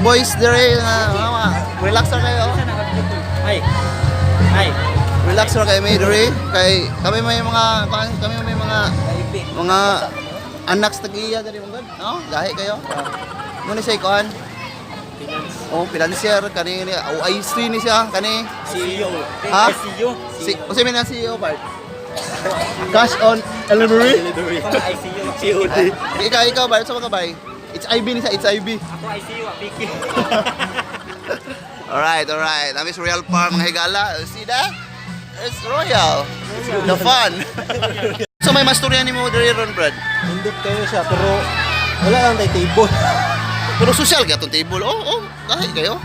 boys dire relax ra kayo. Ay. Ay. Relax ra kayo may dire kay kami may mga anak sa tagiya diri mong god. No? Gahi kayo. Muna siya ikuan. Oh, financier kani OIC ni siya kani CEO. Ha? CEO. Kasi may CEO part. Cash on delivery. COD. Ikaw ba? Saan ka ba? It's IB ni siya, it's IB. Ako ICU, Piki. Alright. Namis Royal Park, mga higala. See that? It's royal. The fun. So may masturya ni mo diri ron, Brad? Hindi kayo siya, pero wala lang tayo table. Pero social ka itong table. Oh, kahit kayo.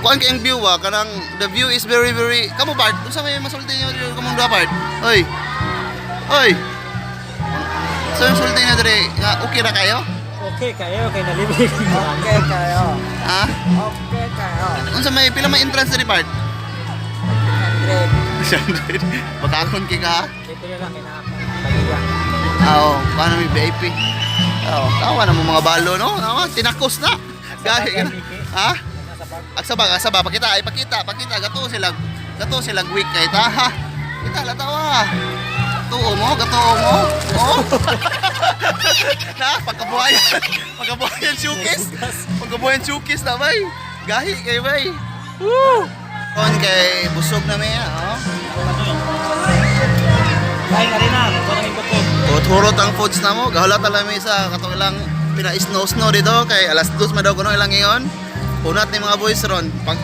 Kuan kayong view kanang the view is very kamo part unsa may masulti niyo diri kamong duha part oy so yung sulti niyo diri okay ra kayo Okay nalibig. Okay kayo. ha Okay kayo. unsa may pila may entrance diri part 100. 100 makakon ka Dito na lang kinakapagpagiya. paano may VIP tawa na mo mga balo no tinakos na gahi ka na ha Agsaba, pakita, gato sila week kay ta ha. Kita la tawa. Gatuo mo. Oh. Na pagkabuhayan showcase na bay. Gahi kay bay. Woo! Kon kay busog na may Kain na rin na, parang ibukod. Hurot ang foods na mo. Gahulat lang may sa katong ilang pina-snow dito kay alas 2 madaw kuno ilang ngayon. Unat ni mga boys ron. Pag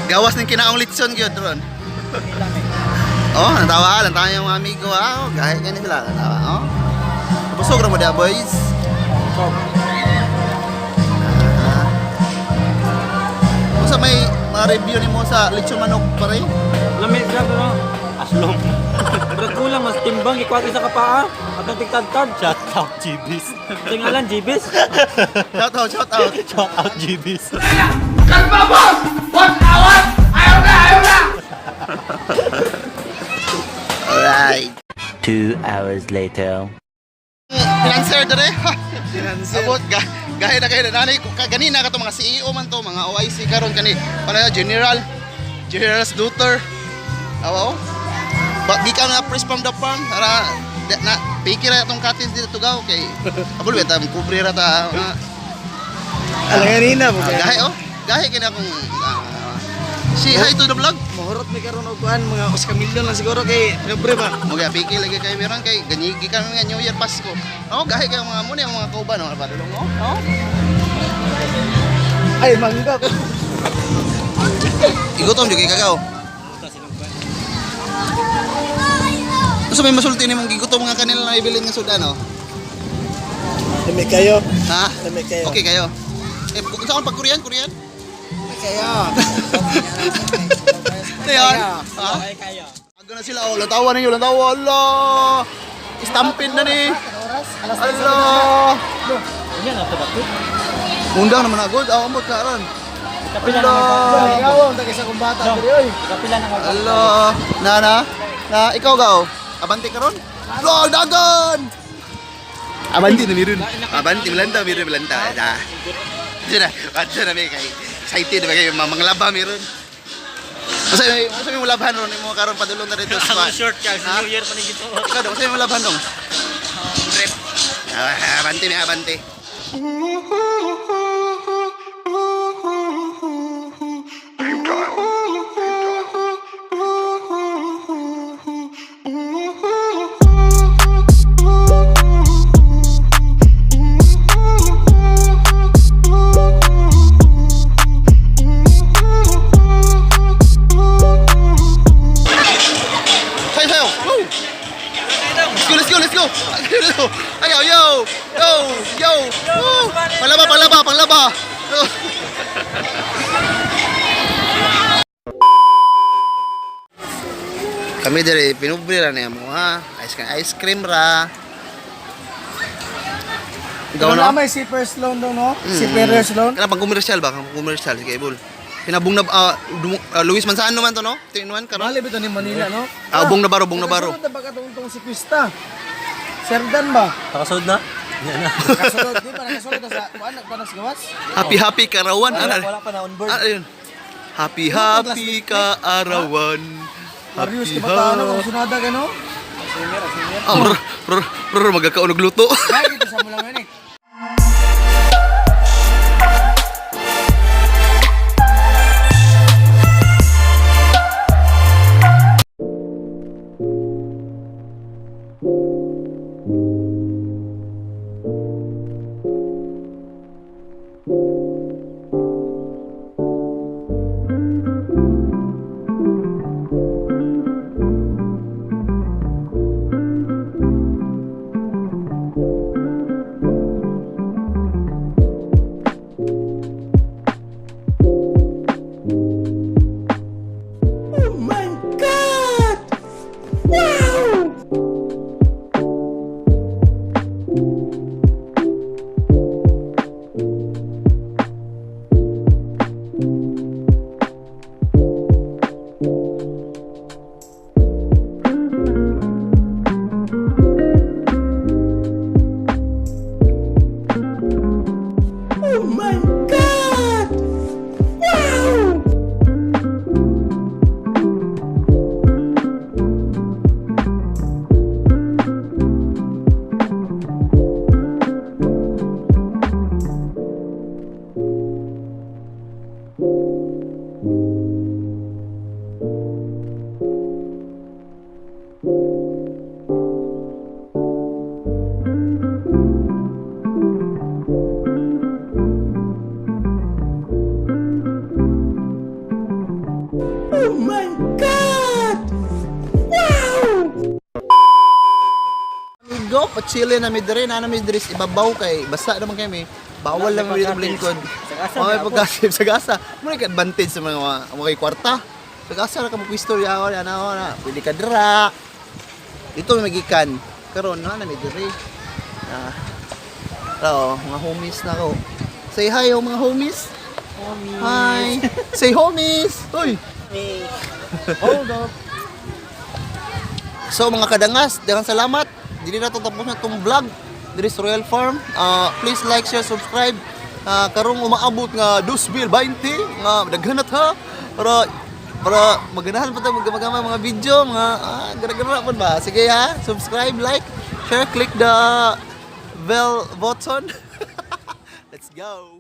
gawas ng kinaong litson gyud ron. Natawa lang tayo yung mga amigo kahit ganito sila natawa busog ra mo dia boys. Sa may review ni mo sa lechon manok pare. Lamig lang no. Aslom. Pero kulang mas timbang ikwati sa kapaa. At ang tigtad-tad. Shout out GBs. Tingalan GBs. Shout out GBs. Kalma boss! 1 hour! Ayaw na! Alright. 2 hours later. Financer dere. Abot gahi na kayo nanay ganina ka to mga CEO man to mga OIC karon kani General's daughter. Gikan nga press from the farm para na piki ra tong katis dito tugaw kay abol beta kubre ra ta. Ganina mo gahi kina akong si hi to the vlog. Mahurot mi karon og kuan mga 1 milyon lang siguro kay libre ba. Mga piki lagi kay meron kay ganyigi ka nga New Year Pasko. Gahi kay mga muna ang mga kauban padulong Ay mangga ko. Igutom jud kay kagaw. So may masulti ni mong gigutom nga kanila na ibilin nga sudan Dami kayo. Ha? Dami kayo. Okay kayo. Saan pag Korean? Kayo. Ayan. Ha? Kayo. Aga na sila latawa ninyo, latawa. Allah. Stampin na ni. Allah. Yan ato ba to? Undang naman agad. Amot ka ron. Kapila na Allah. tagi sa kumbata diri oy. Kapila na Allah. Na ikaw gaw. Abante ka ron? Lo, dagan. Abanti na mirun. Abanti belanta. Diyan na may kay excited ba kayo mga laba meron. Masa may laban ron mo karon padulong na dito sa Ang short ka sa New Year pa ni gito. Ikaw daw may laban dong. Trip. Abante. Let's go. Ayaw, yo. Woo. Panglaba. Kami dari pinubri ra niya mo ice cream ra. Ikaw na may si first loan do no? Si first loan. Kana pang commercial ba? Sige Ibol. Pinabong na Luis Manzano man to no? Tinuan karon. Mali bito ni Manila no? Bong na baro. Sunod na ba katong si Krista? Serdan ba? Nakasod na? Kasulod, di ba nakasulod na sa anak pa nas gawas? Happy Karawan. Wala pa na on board. Ano yun? Happy Kaarawan. Marius Happy kabataan kung sunada gano. Magkakaunog luto. Dahil dito sa mulang yan eh. Go, pachili na midre, na midre, ibabaw kay, basa naman kami. Bawal lang dito lingkod. Mga pagkasip sa gasa. Muna yung advantage sa mga kwarta. Sa gasa na ka magpisto, yawan, na, pwede ka dira. Ito may magikan. Karon na midre. Mga homies na ko. Say hi, mga homies. Hi. Say homies. Uy. Hold up. So mga kadangas, daghang salamat. Dili na to tapos na itong vlog. Diri sa Royal Farm. Please like, share, subscribe. Karong umaabot nga 2020 nga daghanat ha para maganahan pa tayo magama mga video mga gara-gara po ba. Sige ha, subscribe, like, share, click the bell button. Let's go.